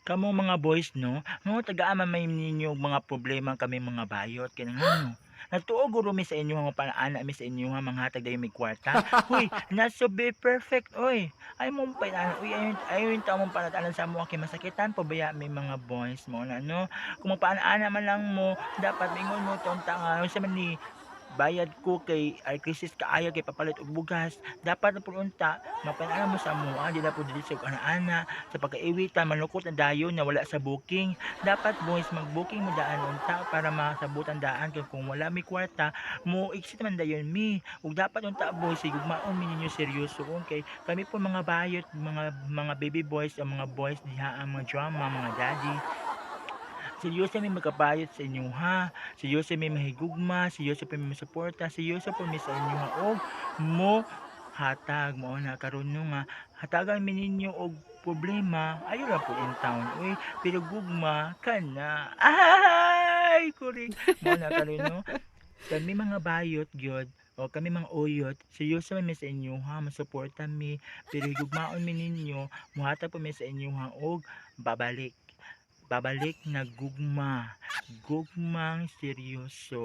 Kamong mga boys 'no, tagaan man may ninyo mga problema kami mga bayot kaya nga 'no. Nagtuo guro mi sa inyo nga panaana mi sa inyo nga manghatag dayon mig kwarta. Huy, not so be perfect oy. Ay mong panaana uy ayon ta mong panatanan sa amo kay masakitan pa baya may mga boys mo na 'no. Kung magpaana-ana man lang mo dapat moingon mo ta unta nga unsa man ni bayad ko kay krisis kaayo kay papalit og bugas. Dapat na pud unta mapanaana mo sa amoa di na pud dili sa ana-ana sa pagkaiwitan manlukot na dayon na wala sa booking. Dapat boys mag-booking mo daan unta para masabutan daan kay kung wala mi kwarta mo exit man dayon mi. Ug dapat unta boys higugmaon mi ninyo seryosohon kay kami po mga bayot, mga baby boys ang mga boys diha ang mga drama, mga daddy. Seryoso mi magkabayot sa inyo ha. Seryoso mi mahigugma, seryoso pa mi masuporta, seryoso po mi sa inyo ha og mo hatag mao na karon no nga hatagan mi ninyo og problema ayo ra po in town uy pero gugma kana ay kuri mao na karon no kami mga bayot gyud o kami mga uyot seryoso mi sa inyo ha masuporta mi pero higugmaon mi ninyo mohatag po mi sa inyo ha og babalik babalik na gugma, gugmang seryoso.